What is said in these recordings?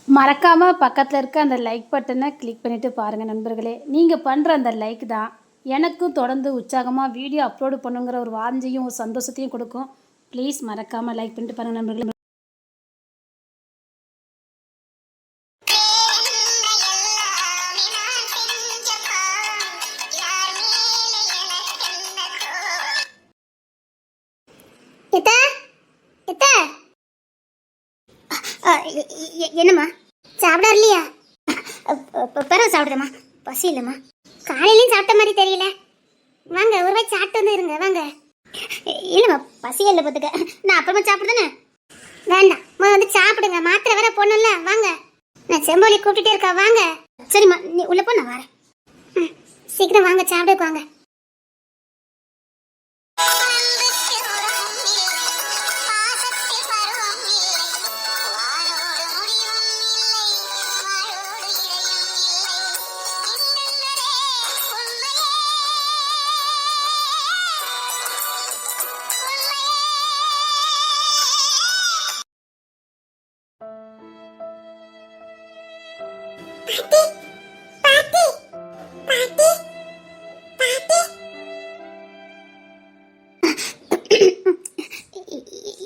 மறக்காமல் பக்கத்தில் இருக்க அந்த லைக் பட்டனை கிளிக் பண்ணிவிட்டு பாருங்கள் நண்பர்களே. நீங்கள் பண்ணுற அந்த லைக் தான் எனக்கும் தொடர்ந்து உற்சாகமாக வீடியோ அப்லோடு பண்ணுங்கிற ஒரு வாஞ்சையும் ஒரு சந்தோஷத்தையும் கொடுக்கும். ப்ளீஸ் மறக்காமல் லைக் பண்ணிட்டு பாருங்கள் நண்பர்களே. என்னம்மா சாப்பிட இல்லையா? பிறகு சாப்பிடுறேம்மா, பசி இல்லைம்மா. காலையிலையும் சாப்பிட்ட மாதிரி தெரியல. வாங்க ஒரு வாய் சாப்பிட்டு வந்து இருங்க. வாங்க. இல்லைம்மா பசி இல்லை பார்த்துக்க, நான் அப்புறமா சாப்பிடுதானே. வேண்டாம் வந்து சாப்பிடுங்க, மாத்திரை வேற போடணும்ல. வாங்க, நான் செம்போலி கூப்பிட்டுட்டே இருக்கா. வாங்க. சரிம்மா நீ உள்ள போ, நான் வரேன். சீக்கிரம் வாங்க, சாப்பிடுக்கு வாங்க.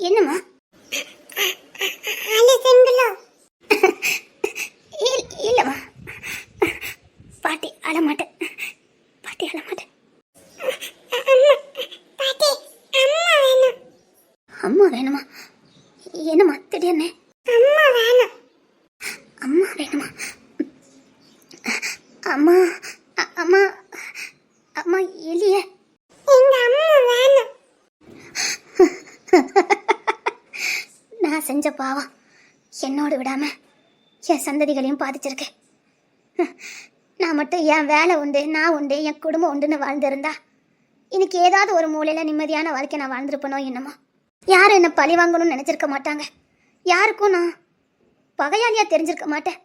என்னம்மா? இல்லம்மா பாட்டி அழமாட்டேன், பாட்டி அழமாட்டேன். அம்மா வேணுமா? என்னம்மா திடீர்னு அம்மா வேணும்? அம்மா வேணுமா? அம்மா அம்மா அம்மா எலிய அம்மா வேணும். நான் செஞ்ச பாவம் என்னோடு விடாம என் சந்ததிகளையும் பாதிச்சிருக்கேன். நான் மட்டும் என் வேலை உண்டு, நான் உண்டு, என் குடும்பம் உண்டுன்னு வாழ்ந்திருந்தா இன்னைக்கு ஏதாவது ஒரு மூலையில நிம்மதியான வாழ்க்கை நான் வாழ்ந்திருப்பனோ என்னமோ. யாரும் என்ன பழி வாங்கணும்னு நினைச்சிருக்க மாட்டாங்க. யாருக்கும் நான் பகையாளியா தெரிஞ்சிருக்க மாட்டேன்.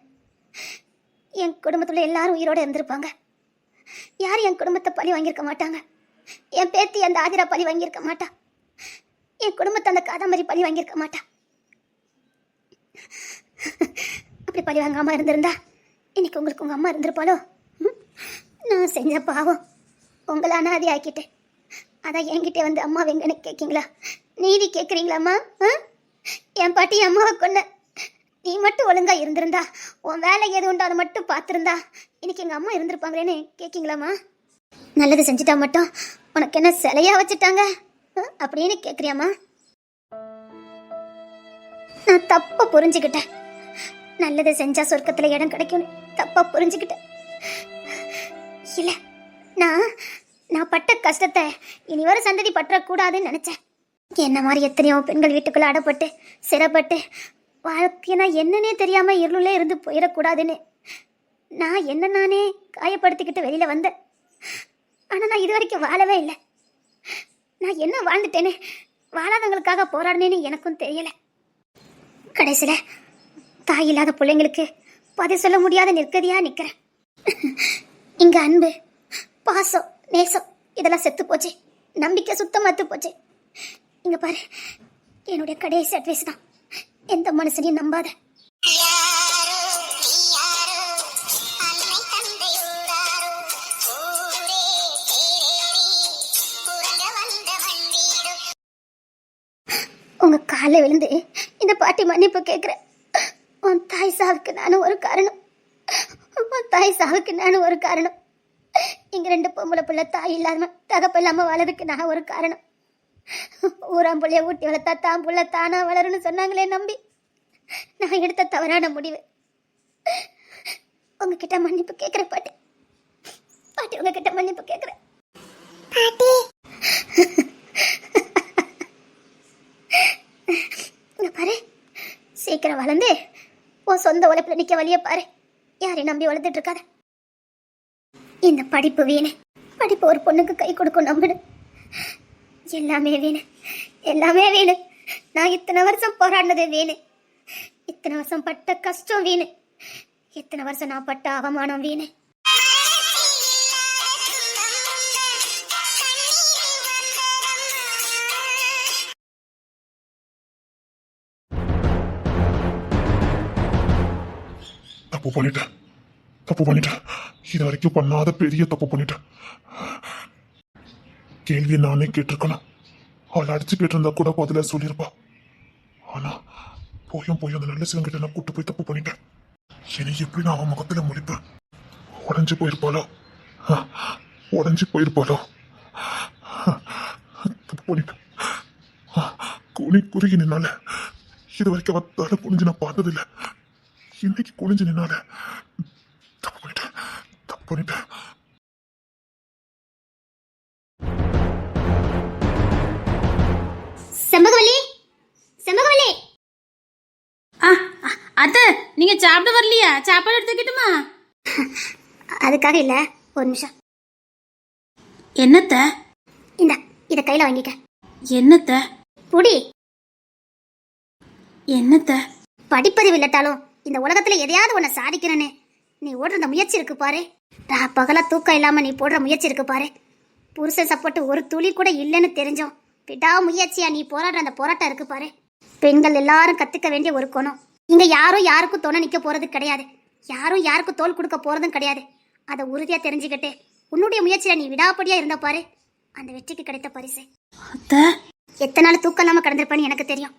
என் குடும்பத்துல எல்லாரும் உயிரோட இருந்திருப்பாங்க. யாரும் என் குடும்பத்தை பழி வாங்கியிருக்க மாட்டாங்க. என் பேத்தி அந்த ஆதிரா பழி வாங்கியிருக்க மாட்டா. என் குடும்பத்தை அந்த காதாமரி பழி வாங்கியிருக்க மாட்டா. அப்படி பழி வாங்காம இருந்திருந்தா இன்னைக்கு உங்களுக்கு உங்க அம்மா இருந்திருப்பாளோ? நான் செஞ்ச பாவம் உங்களை அனாதி ஆக்கிட்டேன். அதான் என்கிட்ட வந்து அம்மா வெங்கன்னு கேட்கீங்களா? நீதி கேட்குறீங்களாம்மா? என் பாட்டி அம்மாவை கொன்ன. நீ மட்டும் ஒழுங்கா இருந்திருந்தா, உன் வேலை எது உண்டோ அதை மட்டும் பார்த்துருந்தா இன்னைக்கு எங்கள் அம்மா இருந்திருப்பாங்களேன்னு கேட்கீங்களாம்மா? நல்லது செஞ்சுட்டா மட்டும் உனக்கு என்ன சிலையா வச்சுட்டாங்க அப்படின்னு கேட்குறியாம்மா? நான் தப்பா புரிஞ்சுக்கிட்டேன். நல்லது செஞ்சா சொர்க்கத்தில் இடம் கிடைக்கும் தப்பா புரிஞ்சுக்கிட்டேன். இல்லை, நான் பட்ட கஷ்டத்தை இனி வர சந்ததி பற்றக்கூடாதுன்னு நினச்சேன். என்ன மாதிரி எத்தனையோ பெண்கள் வீட்டுக்குள்ளே அடப்பட்டு சிறப்பட்டு வாழ்க்கைனா என்னன்னே தெரியாமல் இருளே இருந்து போயிடக்கூடாதுன்னு நான் என்ன நானே காயப்படுத்திக்கிட்டு வெளியில் வந்தேன். ஆனால் நான் இது வரைக்கும் வாழவே இல்லை. நான் என்ன வாழ்ந்துட்டேன்னு வாழாதவங்களுக்காக போராடினேன்னு எனக்கும் தெரியலை. கடைசியில் தாய் இல்லாத பிள்ளைங்களுக்கு பதில் சொல்ல முடியாத நிற்கதியாக நிற்கிறேன். இங்கே அன்பு, பாசம், நேசம் இதெல்லாம் செத்து போச்சு. நம்பிக்கை சுத்தமாத்து போச்சு. இங்கே பாரு, என்னுடைய கடைசி அட்வைஸ் தான், எந்த மனுஷனையும் நம்பாத. உங்க காலை விழுந்து இந்த பாட்டி மன்னிப்பு கேட்கிறேன். உன் தாய் சாவுக்கு நானும் ஒரு காரணம். உன் தாய் சாவுக்கு நானும் ஒரு காரணம். இங்க 2 பொம்பளை பிள்ளை தாய் இல்லாம தகப்ப இல்லாம வளருக்கு நான் ஒரு காரணம். ஊராம் பிள்ளைய ஊட்டி வளர்த்தா தான் புள்ள தானா வளருன்னு சொன்னாங்களே நம்பி நான் எடுத்த தவறான முடிவு. உங்ககிட்ட மன்னிப்பு கேட்கிறேன் பாட்டி. பாட்டி உங்ககிட்ட மன்னிப்பு கேட்கிறேன் பாட்டி. பாரு, சீக்கிரம் வளர்ந்து உன் சொந்த உழைப்புல நிக்க வழிய பாரு. யாரையும் நம்பி வளர்த்துட்டு இருக்காத. இந்த படிப்பு வீணு. படிப்பு ஒரு பொண்ணுக்கு கை கொடுக்கும் நம்புடு. எல்லாமே வீணு, எல்லாமே வீணு. நான் இத்தனை வருஷம் போராடினதே வீணு. இத்தனை வருஷம் பட்ட கஷ்டம் வீணு. இத்தனை வருஷம் நான் பட்ட அவமானம் வீணு. தப்பு பண்ணிட்டேன். இது வரைக்கும் பண்ணாத பெரிய தப்பு பண்ணிட்டேன். கேள்வியை நானே கேட்டிருக்கணும். அவளை அடிச்சு கேட்டிருந்தா கூட பதில சொல்லியிருப்பா. ஆனா போய் அந்த நல்ல சிவங்கிட்ட நான் கூட்டு போய் தப்பு பண்ணிட்டேன். இனி எப்படி நான் அவன் முகத்துல முடிப்பேன்? உடஞ்சு போயிருப்பாளோ? தப்பு பண்ணிட்டேன். குறுகி நின்னால இது வரைக்கும் அவ தலை குனிஞ்சு நான் பார்த்ததில்லை. இன்னைக்கு குனிஞ்சு நின்னால தப்பு பண்ணிட்டேன். செம்பகவல்லி, செம்பகவல்லி. அத்தை, நீங்க சாப்பிட வரலையா? சாப்பாடு எடுத்துக்கிட்டுமா? அதுக்காக இல்ல, ஒரு நிமிஷம். என்னத்த? இத கையில வாங்கிக்க. என்னத்த? புடி. என்னத்த? படிப்பறிவு இல்லட்டாலும் இந்த உலகத்துல எதையாவது உன்னை சாதிக்கிறேன்னு நீ ஓடுற அந்த முயற்சி இருக்கு பாரு. பகலா தூக்கம் இல்லாம நீ போடுற முயற்சி இருக்கு பாரு. புருஷன் சப்போர்ட் ஒரு துளி கூட இல்லைன்னு தெரிஞ்சோம் விடா முயற்சியா நீ போராடுற அந்த போராட்டம் இருக்கு பாரு. பெண்கள் எல்லாரும் கத்துக்க வேண்டிய ஒரு குணம். இங்க யாரும் யாருக்கும் துணை நிக்க போறது கிடையாது. யாரும் யாருக்கும் தோல் கொடுக்க போறதும் கிடையாது. அதை உறுதியா தெரிஞ்சுக்கிட்டு உன்னுடைய முயற்சியில நீ விடாப்படியா இருந்த பாரு, அந்த வெற்றிக்கு கிடைத்த பரிசு. எத்தனை நாள் தூக்கம் இல்லாம கடந்திருப்பேன்னு எனக்கு தெரியும்.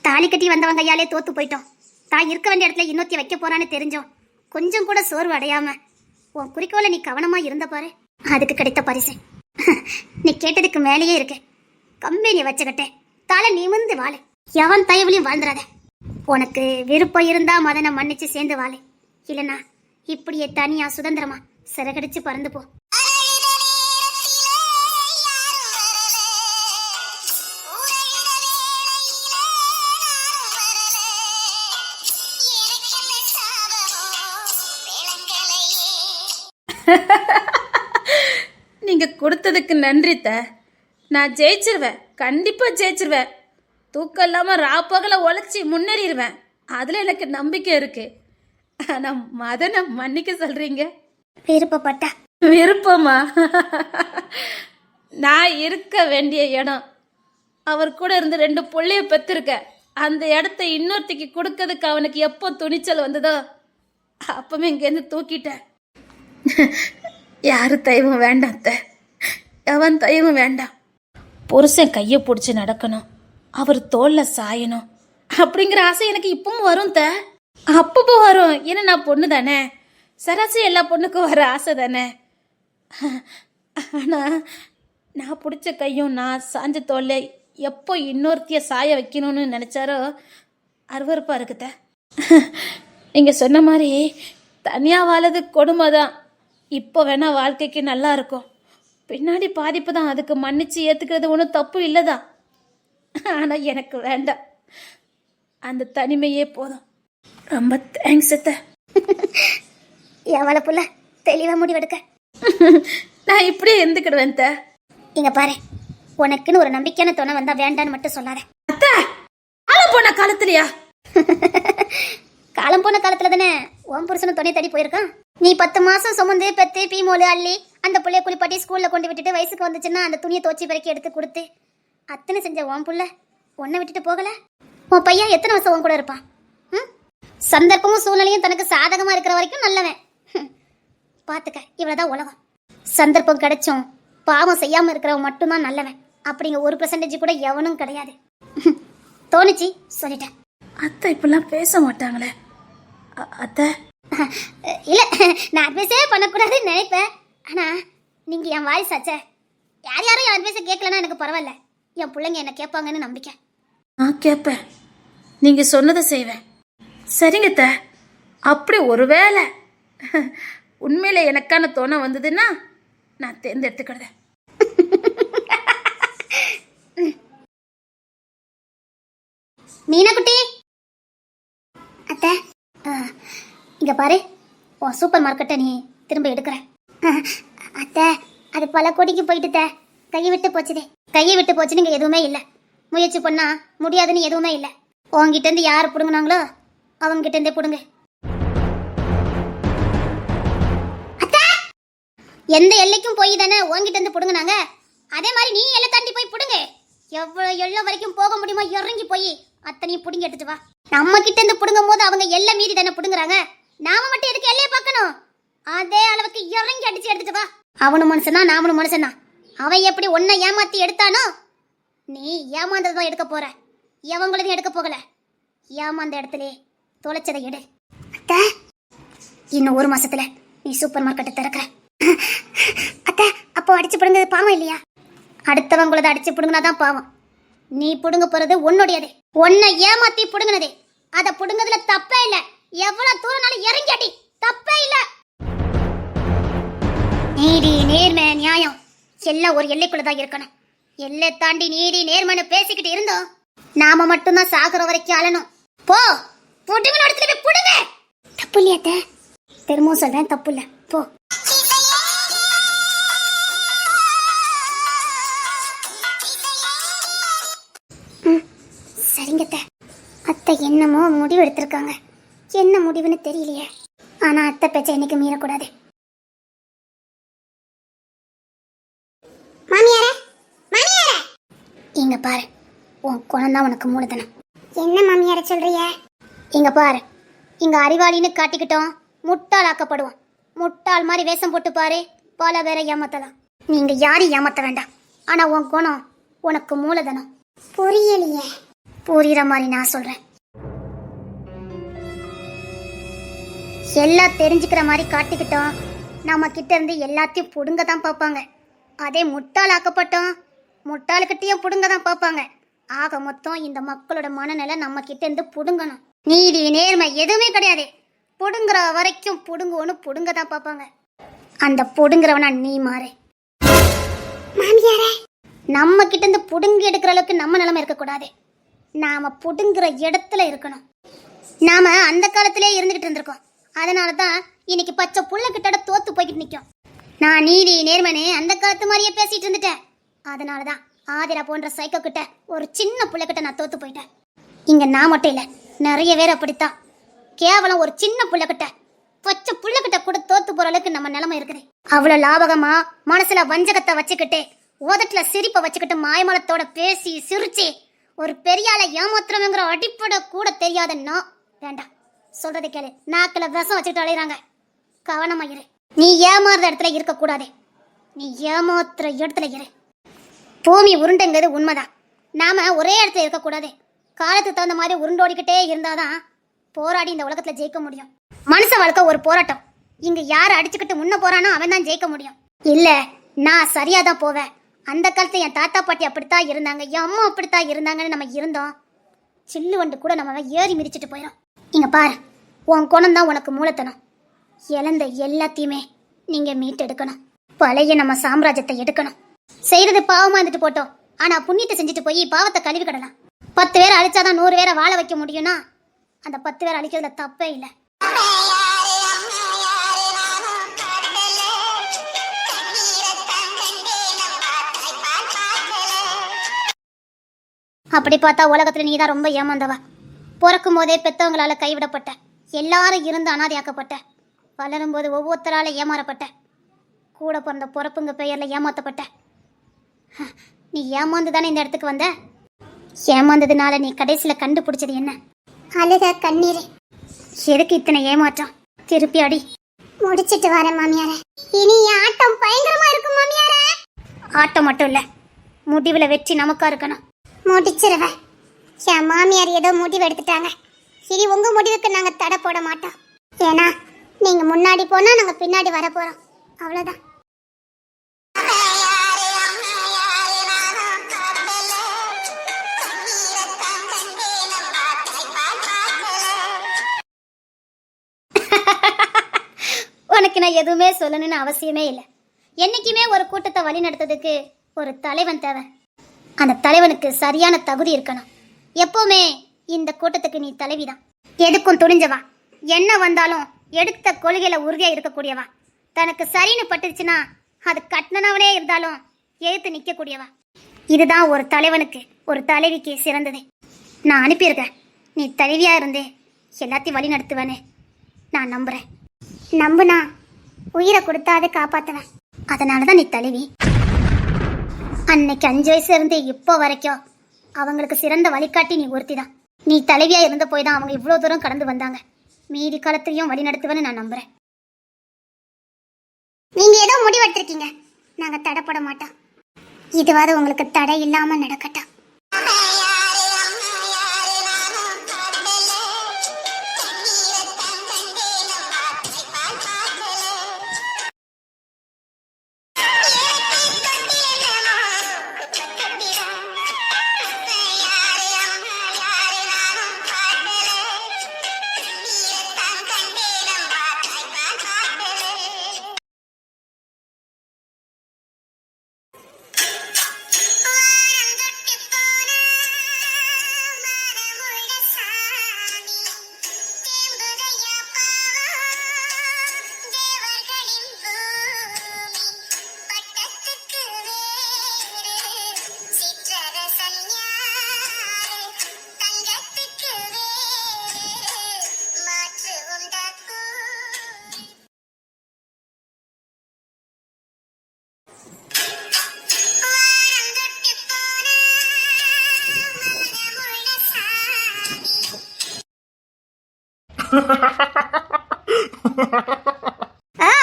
தாலி கட்டி வந்தவங்க கையாலே தோத்து போயிட்டோம். தான் இருக்க வேண்டிய இடத்துல இன்னொத்தி வைக்க போறான்னு தெரிஞ்சோம் கொஞ்சம் கூட சோர்வு அடையாம உன் குறிக்கோளை நீ கவனமா இருந்த பாரு, அதுக்கு கிடைத்த பரிசு. நீ கேட்டதுக்கு மேலேயே இருக்கு. கம்பெனியை வச்சுக்கிட்டே தலை நிமிந்து வாழு. எவன் தயவுலையும் வாழ்ந்துடாத. உனக்கு விருப்பம் இருந்தா மதனை மன்னிச்சு சேர்ந்து வாழு. இல்லனா இப்படியே தனியா சுதந்திரமா சிறகடிச்சு பறந்து போ. நீங்க கொடுத்ததுக்கு நன்றித்த. நான் ஜெயிச்சிருவேன், கண்டிப்பா ஜெயிச்சிருவேன். தூக்கம் இல்லாம ராப்பகல உழைச்சி முன்னேறிடுவேன். அதுல எனக்கு நம்பிக்கை இருக்கு. ஆனா மதனை மன்னிக்க சொல்றீங்க? விருப்பப்பட்டா? விருப்பமா? நான் இருக்க வேண்டிய இடம், அவர் கூட இருந்து 2 பிள்ளைய பெற்றிருக்க அந்த இடத்த இன்னொருத்திக்கு கொடுக்கறதுக்கு அவனுக்கு எப்போ துணிச்சல் வந்ததோ அப்பவே இங்கேருந்து தூக்கிட்டேன். யாரு தயவும் வேண்டாம் அத்தை, எவன் தயவும் வேண்டாம். புருஷன் கையை பிடிச்சி நடக்கணும், அவர் தோல்ல சாயணும் அப்படிங்கிற ஆசை எனக்கு இப்பவும் வரும் த. அப்பப்போ வரும். ஏன்னா நான் பொண்ணு தானே, சராசரி எல்லா பொண்ணுக்கும் வர ஆசை தானே. ஆனால் நான் பிடிச்ச கையும் நான் சாஞ்ச தோல்ல எப்போ இன்னொருத்திய சாய வைக்கணும்னு நினச்சாரோ அருவருப்பாக இருக்குத. நீங்கள் சொன்ன மாதிரி தனியாக வாழது கொடுமை தான். இப்போ வேணா வாழ்க்கைக்கு நல்லா இருக்கும், பின்னாடி பாதிப்பு தான். அதுக்கு மன்னிச்சு ஏற்றுக்கிறது ஒன்றும் தப்பு இல்லைதான். ஆனால் எனக்கு வேண்டாம், அந்த தனிமையே போதும். ரொம்ப தேங்க்ஸ் அத்தை. எவளை புள்ள தெளிவாக முடிவெடுக்க. நான் இப்படியே இருந்துக்கிடுவேன் த. இங்க பாரு, உனக்குன்னு ஒரு நம்பிக்கையான துணை வந்தா வேண்டான்னு மட்டும் சொல்லாத. அத்தை, காலம் போன காலத்துலையா? காலம் போன காலத்துல தானே உன் புருஷனும் துணை தேடி போயிருக்கான். நீ 10 மாசம் சுமந்து பெத்து பீமோலு அள்ளி அந்த பிள்ளைய குளிப்பாட்டி ஸ்கூல்ல கொண்டு விட்டுட்டு வயசுக்கு வந்துச்சுன்னா அந்த துணியை தோச்சி பிறக்கி எடுத்து கொடுத்து அத்தனை செஞ்ச உன் புள்ள உன்னை விட்டுட்டு போகல. உன் பையன் எத்தனை வருஷம் உன் கூட இருப்பான்? சந்தர்ப்பமும் சூழ்நிலையும் தனக்கு சாதகமா இருக்கிற வரைக்கும் நல்லவன். பாத்துக்க, இவ்வளவுதான் உலகம். சந்தர்ப்பம் கிடைச்சும் பாவம் செய்யாம இருக்கிறவன் மட்டும்தான் நல்லவன். அப்படிங்க 1% கூட எவனும் கிடையாது. தோணுச்சு சொல்லிட்டேன். அத்தை இப்பெல்லாம் பேச மாட்டாங்களே அத்தை. இல்ல, நான் அட்வைஸே பண்ணக்கூடாதுன்னு நினைப்பேன். ஆனா நீங்க என் வாய்ஸ் ஆச்சே, யாரும் என் அட்வைஸை கேட்கலன்னா எனக்கு பரவாயில்ல. என் பிள்ளைங்க என்ன கேட்பாங்கன்னு நம்பிக்கை. நான் கேட்பேன், நீங்க சொன்னதை செய்வேன். சரிங்க அத்தை. அப்படி ஒருவேளை உண்மையில எனக்கான தோணை வந்ததுன்னா நான் தேர்ந்தெடுத்துக்கிறேன். மீனா குட்டி, அத்தை இங்க பாரு, உன் சூப்பர் மார்க்கெட்டை நீ திரும்ப எடுக்கிற. அத்தை, அது பல கோடிக்கு போயிட்டு கையை விட்டு போச்சுன்னு இங்க எதுவுமே இல்லை. முயற்சி பண்ணா முடியாதுன்னு எதுவுமே இல்லை. உங்ககிட்ட இருந்து யார் பிடுங்கினாங்களோ அவங்க கிட்ட இருந்தே பிடுங்க. அத்தை, எந்த எல்லைக்கும் போய் தானே உங்ககிட்ட இருந்து பிடுங்கினாங்க, அதே மாதிரி நீ எல்லை தாண்டி போய் பிடுங்க. எவ்வளவு எல்லை வரைக்கும் போக முடியுமோ இறங்கி போய் அத்தனையும் பிடுங்கி எடுத்துட்டு வா. நம்ம கிட்ட இருந்து பிடுங்கும் போது அவங்க எல்லை மீறி தானே பிடுங்குறாங்க. நாம மட்டும் எதுக்கு எல்லைய பார்க்கணும்? அதே அளவுக்கு இறங்கி அடிச்சு எடுத்துட்டு வா. அவனும் மனுஷனா நாமளும் மனுஷனா. அவன் எப்படி உன்னை ஏமாத்தி எடுத்தானோ நீ ஏமாந்ததான் எடுக்க போற. எவங்களையும் எடுக்க போகல. ஏமாந்த இடத்துல தொலைச்சதை எடு. அத்தை, இன்னும் 1 மாசத்துல நீ சூப்பர் மார்க்கெட்டை திறக்கிற. அத்தை, அப்போ அடிச்சு பிடுங்கிறது பாவம் இல்லையா? அடுத்தவங்களத அடிச்சு பிடுங்கினாதான் பாவம். நீ புடுங்க போறது உன்னுடையது. உன்னை ஏமாத்தி புடுங்கினது. அதை புடுங்கிறதுல தப்பே இல்ல. எவ்வளவு தூரம்னாலும் இறங்கி அடி, தப்பே இல்ல. நீதி நேர்மை நியாயம் எல்லாம் ஒரு எல்லைக்குள்ளதான் இருக்கணும். எல்லை தாண்டி நீதி நேர்மைன்னு பேசிக்கிட்டு இருந்தோம் நாம மட்டும்தான் சாகுற வரைக்கும் அழணும். போ, புடுங்க இடத்துல போய் புடுங்க. தப்பு இல்லையாத்த? திரும்பவும் சொல்றேன், தப்பு இல்ல. போ. சரிங்க அத்தை, என்னமோ முடிவு எடுத்திருக்காங்க. என்ன முடிவுன்னு தெரியலையே. ஆனா அத்தை பேச்ச என்னைக்கு மீறக்கூடாது. மாமியாரே, மாமியாரே, இங்க பாரு, உன் குணம் தான் உனக்கு மூலதனம். என்ன மாமியார சொல்றிய? இங்க பாரு, இங்க அறிவாளின்னு காட்டிக்கிட்டோம் முட்டாள் ஆக்கப்படுவோம். முட்டாள் மாதிரி வேஷம் போட்டு பாரு, பல பேரை ஏமாத்தலாம். நீங்க யாரையும் ஏமாத்த வேண்டாம். ஆனா உன் குணம் உனக்கு மூலதனம். புரியலையே. புரியுற மாதிரி நான் சொல்றேன். எல்லாம் தெரிஞ்சுக்கிற மாதிரி காட்டிக்கிட்டோம் நம்ம கிட்ட இருந்து எல்லாத்தையும் புடுங்க தான் பார்ப்பாங்க. அதே முட்டாள் ஆக்கப்பட்டோம் முட்டாளுக்கிட்டையும் புடுங்க தான் பார்ப்பாங்க. ஆக மொத்தம் இந்த மக்களோட மனநிலை நம்ம கிட்ட இருந்து புடுங்கணும். நீதி நேர்மை எதுவுமே கிடையாது. புடுங்குற வரைக்கும் புடுங்குவோன்னு புடுங்க தான் பார்ப்பாங்க. அந்த புடுங்குறவனா நீ மாறு. மாமியாரே, நம்ம கிட்ட இருந்து புடுங்கி எடுக்கிற அளவுக்கு நம்ம நிலைமை இருக்கக்கூடாது. நாம புடுங்குற இடத்துல இருக்கணும். நாம அந்த காலத்திலே இருந்துகிட்டு இருந்திருக்கோம். அதனால தான் இன்னைக்கு பச்சை புள்ள கிட்ட தோத்து போய்கிட்டு நிற்கும். நான் நீதி நேர்மனே அந்த காலத்து மாதிரியே பேசிட்டு இருந்துட்டேன். அதனாலதான் ஆதிரா போன்ற சைக்கோ கிட்ட ஒரு சின்ன புள்ள கிட்ட நான் தோத்து போயிட்டேன். இங்க நான் மட்டும் இல்ல, நிறைய பேர் அப்படித்தான். கேவலம் ஒரு சின்ன புள்ள கிட்ட பச்சை புள்ள கிட்ட கூட தோத்து போற அளவுக்கு நம்ம நிலைமை இருக்குது. அவ்வளவு லாபகமா மனசுல வஞ்சகத்தை வச்சுக்கிட்டு உதட்டுல சிரிப்பை வச்சுக்கிட்டு மாயமலத்தோட பேசி சிரிச்சு ஒரு பெரியால ஏமாத்திரங்கிற அடிப்படை கூட தெரியாத நான் வேண்டாம். சொல்றதை கேளு. நாக்கில விஷம் வச்சுட்டு அழைறாங்க. கவனமா இரு. நீ ஏமாறுற இடத்துல இருக்க கூடாது. நீ ஏமாத்துற இடத்துல இரு. பூமி உருண்டைங்கிறது உண்மைதான். நாம ஒரே இடத்துல இருக்கக்கூடாது. காலத்துக்கு தகுந்த மாதிரி உருண்டோடிக்கிட்டே இருந்தாதான் போராடி இந்த உலகத்துல ஜெயிக்க முடியும். மனுஷ வாழ்க்கை ஒரு போராட்டம். இங்க யார் அடிச்சுக்கிட்டு முன்ன போறானோ அவன் தான் ஜெயிக்க முடியும். இல்ல, நான் சரியாதான் போவேன். அந்த காலத்துல என் தாத்தா பாட்டி அப்படித்தான் இருந்தாங்க, என் அம்மா அப்படித்தான் இருந்தாங்கன்னு நம்ம இருந்தோம். சில்லு வண்டு கூட நம்ம ஏறி மிதிச்சுட்டு போயிடும். இங்க பாரு, உன் குணம் தான் உனக்கு மூலத்தனம். இழந்த எல்லாத்தையுமே நீங்க மீட்டெடுக்கணும். பழைய நம்ம சாம்ராஜ்யத்தை எடுக்கணும். செய்யறது பாவமா இருந்துட்டு போட்டோம். ஆனா புண்ணியத்தை செஞ்சுட்டு போய் பாவத்தை கழுவி கடலாம். 10 பேரை அழிச்சாதான் 100 பேரை வாழ வைக்க முடியும்னா அந்த 10 பேரை அழிக்கிறதுல தப்பே இல்லை. அப்படி பார்த்தா உலகத்துல நீதான் ரொம்ப ஏமாந்தவா. பிறக்கும் போதே பெத்தவங்களால கைவிடப்பட்ட, எல்லாரும் இருந்து அனாதையாக்கப்பட்ட, வளரும் போது ஒவ்வொருத்தரால ஏமாறப்பட்ட, கூட பிறந்த பிறப்புங்க பெயர்ல ஏமாத்தப்பட்ட. நீ ஏமாந்து தானே இந்த இடத்துக்கு வந்த. ஏமாந்ததுனால நீ கடைசியில கண்டுபிடிச்சது என்ன? அழுக கண்ணீர். எதுக்கு இத்தனை ஏமாற்றம்? திருப்பி அடி. முடிச்சிட்டு வரேன் மாமியாரே. இனி ஆட்டம் பயங்கரமா இருக்கும் மாமியாரே. ஆட்டம் மட்டும் இல்ல, முடிவுல வெற்றி நமக்கா இருக்கணும். முடிச்சிருவேன். என் மாமியார் ஏதோ முடிவு எடுத்துட்டாங்க. சரி, உங்க முடிவுக்கு நாங்க தடை போட மாட்டோம். ஏன்னா நீங்க முன்னாடி போனா நாங்க பின்னாடி வர போறோம். அவ்வளவுதான். உனக்கு நான் எதுவுமே சொல்லணும்னு அவசியமே இல்லை. என்னைக்குமே ஒரு கூட்டத்தை வழி நடத்துறதுக்கு ஒரு தலைவன் தேவை. அந்த தலைவனுக்கு சரியான தகுதி இருக்கணும். எப்பவுமே இந்த கூட்டத்துக்கு நீ தலைவிதான். எதுக்கும் துணிஞ்சவா, என்ன வந்தாலும் எடுத்த கொள்கையில உறுதியா இருக்கக்கூடியவா. தனக்கு சரின்னு பட்டுச்சுன்னா அது கட்டணவனே இருந்தாலும் எழுத்து நிற்கக்கூடியவா. இதுதான் ஒரு தலைவனுக்கு ஒரு தலைவிக்கு சிறந்தது. நான் அனுப்பியிருக்கேன். நீ தலைவியா இருந்து எல்லாத்தையும் வழி நடத்துவேன்னு நான் நம்புறேன். நம்புனா உயிரை கொடுத்தாது காப்பாத்துவேன். அதனாலதான் நீ தலைவி. அன்னைக்கு 5 வயசுல இருந்து இப்போ வரைக்கும் அவங்களுக்கு சிறந்த வழிகாட்டி நீ ஒருத்தி தான். நீ தலைவியா இருந்த போய் தான் அவங்க இவ்வளோ தூரம் கடந்து வந்தாங்க. மீதி காலத்தையும் வழி நடத்துவேன்னு நான் நம்புறேன். நீங்க ஏதோ முடிவெடுத்திருக்கீங்க, நாங்க தடைப்பட மாட்டோம். இதுவாது உங்களுக்கு தடை இல்லாம நடக்கட்டும்.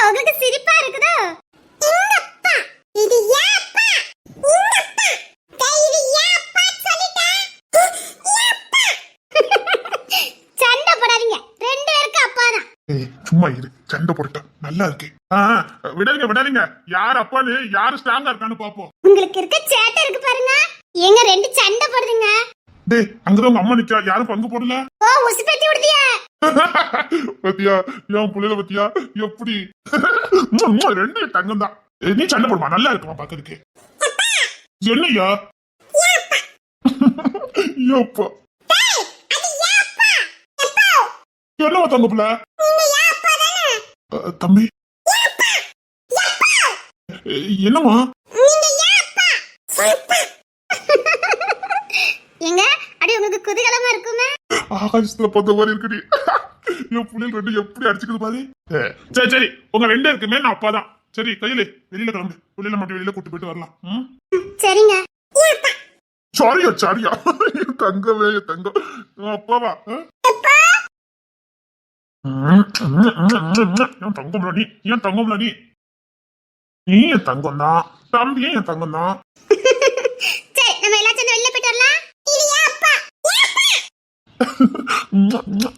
உங்களுக்கு சிரிப்பா இருக்குதோ? இது ஏன் அப்பா? இது ஏன் அப்பா சொல்லிட்டா? சண்டை போடாதீங்க, ரெண்டு பேருக்கு அப்பா தான். ஏய் சும்மா இரு, சண்டை போட்டுட்டா நல்லா இருக்கு. விடாதீங்க, யார் அப்பான்னு யாரு ஸ்ட்ராங்கா இருக்கான்னு பாப்போம். உங்களுக்கு இருக்க சேட்டை இருக்கு பாருங்க, எங்க ரெண்டு சண்டை போடுதுங்க. டேய் அங்கதான் உங்க அம்மா நிக்கா, யாரும் பங்கு போடல. ஓ உசுப்பேத்தி விடுதியா? பத்தியா என் புள்ளையில பத்தியா எப்படி ரெண்டு தங்கம் தான். நீ சண்டை போடுமா, நல்லா இருக்குமா பாக்கிறதுக்கு. என்னையா யோப்பா என்னவா தங்க புள்ள? தம்பி என்னமா எங்க அடி உங்களுக்கு குதூகலமா இருக்குமே. ஆகாசத்துல பார்த்த மாதிரி இருக்குடி. என் புள்ளைகள் ரெண்டு எப்படி அடிச்சுக்குது பாரு. சரி சரி, உங்க ரெண்டு இருக்குமே நான் அப்பாதான். சரி கையில வெளியில கிளம்பு, புள்ளையில மட்டும் வெளியில கூட்டு போயிட்டு வரலாம். சரிங்க. சாரியா சாரியா, தங்கவே தங்கம் அப்பாவா? என் தங்கம்ல நீ, என் தங்கம்ல நீ, நீ என் தங்கம் தான், தம்பி என் தங்கம் தான். சரி நம்ம எல்லாம் சேர்ந்து வெளியில போயிட்டு வரலாம்.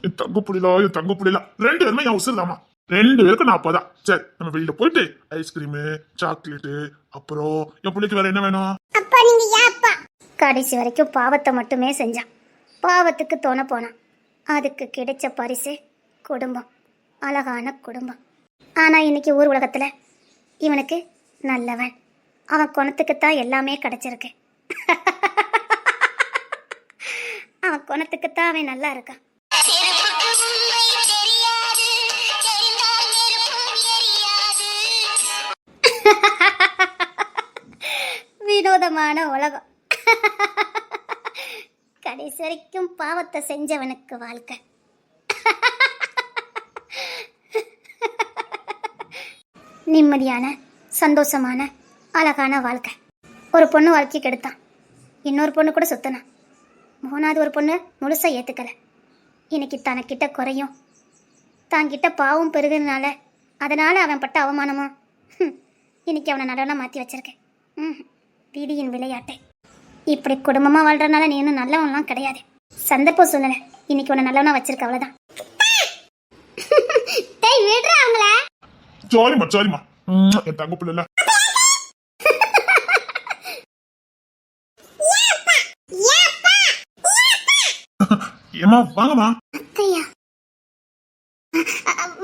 என் தங்க புள்ளிலா, என் தங்க புள்ளிலா, ரெண்டு பேருமே என் உசுரலாமா, ரெண்டு பேருக்கு நான் அப்பதான். சரி நம்ம வெளியில போயிட்டு ஐஸ்கிரீமு சாக்லேட்டு அப்புறம் என் பிள்ளைக்கு வேற என்ன வேணும்? அப்பா நீங்க ஏன் அப்பா? கடைசி வரைக்கும் பாவத்தை மட்டுமே செஞ்சான், பாவத்துக்கு தோண போனான். அதுக்கு கிடைச்ச பரிசு குடும்பம், அழகான குடும்பம். ஆனா இன்னைக்கு ஊர் உலகத்துல இவனுக்கு நல்லவன், அவன் குணத்துக்குத்தான் எல்லாமே கிடைச்சிருக்கு. அவன் குணத்துக்குத்தான் அவன் நல்லா இருக்கான். வினோதமான உலகம். கடைசி வரைக்கும் பாவத்தை செஞ்சவனுக்கு வாழ்க்கை. நிம்மதியான சந்தோஷமான அழகான வாழ்க்கை. ஒரு பொண்ணு வாழ்க்கை கெடுத்தான், இன்னொரு பொண்ணு கூட சுத்தனான், மூணாவது ஒரு பொண்ணு முழுசா ஏத்துக்கல. இன்னைக்கு தனக்கிட்ட குறையும், தாங்கிட்ட பாவம் பெருகுனால அதனால அவன் பட்ட அவமானமோ இன்னைக்கு அவனை நடனம் மாற்றி வச்சிருக்கேன். விதியின் விளையாட்டை. இப்படி குடும்பமா வாழ்றதுனால நீ இன்னும் நல்லவன்லாம் கிடையாது. சந்தர்ப்பம் சூழ்நிலை இன்னைக்கு உன்னை நல்லவனா வச்சிருக்க, அவ்வளவுதான். விடுற அவங்கள. சாரிமா சாரிமா, என் தங்க பிள்ளை. ஏமா வாங்கம்மா.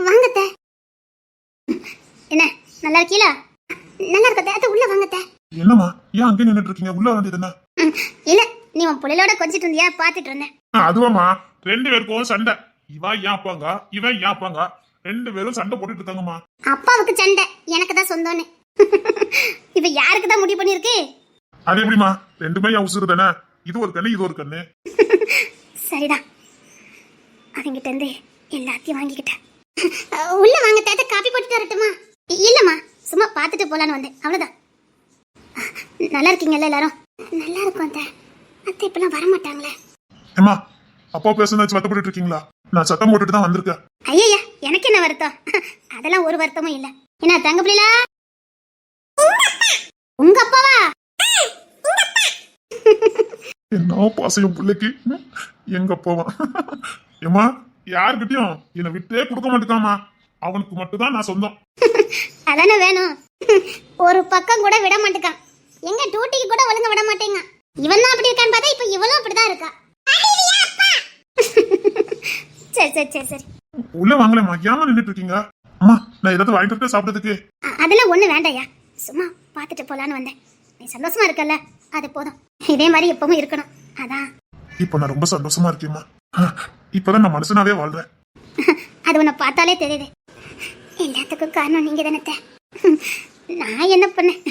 வாங்கத்த. என்ன நல்லா இருக்கீங்களா? நல்லா இருக்கத்த, உள்ள வாங்கத்த. என்னம்மா ஏன் அங்கே நின்னுட்டு இருக்கீங்க, உள்ள வேண்டியது என்ன? இல்ல நீ உன் புள்ளையோட கொஞ்சிட்டு இருந்தியா, பாத்துட்டு இருந்தேன். அதுவாமா ரெண்டு பேருக்கும் சண்டை, இவா ஏன் அப்பாங்க இவன் ஏன் அப்பாங்க, ரெண்டு பேரும் சண்டை போட்டுட்டு இருக்காங்கம்மா. அப்பாவுக்கு சண்டை, எனக்கு தான் சொந்தம்னு. இப்ப யாருக்கு தான் முடிவு பண்ணிருக்கு? அது எப்படிமா, ரெண்டுமே என் உசுறு தானே, இது ஒரு கண்ணு இது ஒரு கண்ணு. சரிதான், அவங்கிட்ட இருந்து எல்லாத்தையும் வாங்கிக்கிட்டேன். உள்ள வாங்க தேத்த, காப்பி போட்டுட்டு வரட்டுமா? இல்லம்மா சும்மா பாத்துட்டு போலான்னு வந்தேன், அவ்வளவுதான். நல்லா இருக்கீங்கல்ல எல்லாரும்? நல்லா இருக்கும் அத்தை. அத்தை இப்பெல்லாம் வரமாட்டாங்களே. ஏமா அப்பா பேசுனாச்சு வருத்தப்பட்டு இருக்கீங்களா? நான் சத்தம் போட்டுட்டு தான் வந்திருக்கேன். ஐயா எனக்கு என்ன வருத்தம்? அதெல்லாம் ஒரு வருத்தமும் இல்ல. என்ன தங்க பிள்ளைல? உங்க அப்பாவா? என்ன பாசையும் பிள்ளைக்கு எங்க அப்பாவா? ஏமா யாருக்கிட்டையும் என்னை விட்டே கொடுக்க மாட்டேக்காமா. அவனுக்கு மட்டும் தான் நான் சொந்தம். அதானே வேணும். ஒரு பக்கம் கூட விட மாட்டேக்கான். எங்க டூட்டிக்கு கூட ஒழுங்க விட மாட்டேங்க. இவன் தான் அப்படி இருக்கான்னு பார்த்தா இப்ப இவளும் அப்படிதான் இருக்கா. சரி சரி சரி சரி உள்ள வாங்கலம்மா, ஏமா நின்றுட்டு இருக்கீங்க? அம்மா நான் ஏதாவது வாங்கிட்டு வரேன் சாப்பிட்டதுக்கு. அதெல்லாம் ஒண்ணு வேண்டாயா, சும்மா பார்த்துட்டு போலான்னு வந்தேன். நீ சந்தோஷமா இருக்கல்ல, அது போதும். இதே மாதிரி எப்பவும் இருக்கணும், அதான். இப்ப நான் ரொம்ப சந்தோஷமா இருக்கேம்மா. இப்பதான் நான் மனுஷனாவே வாழ்றேன். அது உன்னை பார்த்தாலே தெரியுது. எல்லாத்துக்கும் காரணம் நீங்க தானே. நான் என்ன பண்ணேன்?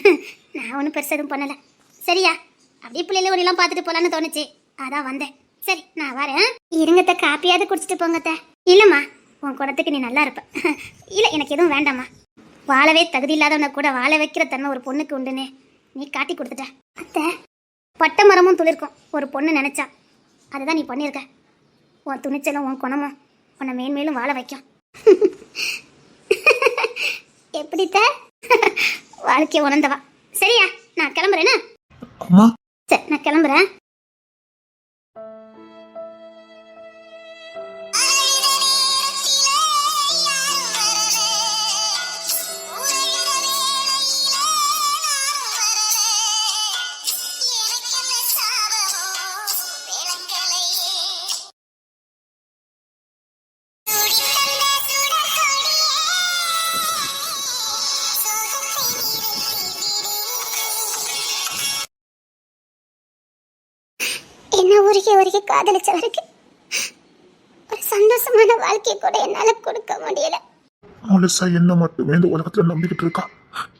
நான் ஒன்றும் பெருசா எதுவும் பண்ணல. சரியா, அப்படியே பிள்ளைல ஒன்னெல்லாம் பார்த்துட்டு போலான்னு தோணுச்சு, அதான் வந்தேன். சரி நான் வரேன். இருங்கத்த, காப்பியாவது குடிச்சிட்டு போங்கத்த. இல்லம்மா, உன் குணத்துக்கு நீ நல்லா இருப்ப. இல்ல எனக்கு எதுவும் வேண்டாம்மா. வாழவே தகுதி இல்லாதவனை கூட வாழ வைக்கிற தன்மை ஒரு பொண்ணுக்கு உண்டுன்னு நீ காட்டி கொடுத்துட்ட அத்தை. பட்ட மரமும் துளிர்க்கும் ஒரு பொண்ணு நினைச்சா, அதுதான் நீ பண்ணியிருக்க. உன் துணிச்சலும் உன் குணமும் உன்னை மேன்மேலும் வாழ வைக்கும். எப்படித்த வாழ்க்கைய உணர்ந்தவா. சரியா, நான் கிளம்புறேன்னா? அம்மா சரி நான் கிளம்புறேன். என்ன உருகி காதலிச்சவருக்கு ஒரு சந்தோஷமான வாழ்க்கையை கூட என்னால கொடுக்க முடியல. முழுசா என்ன மட்டுமே இந்த உலகத்துல நம்பிக்கிட்டு இருக்கா.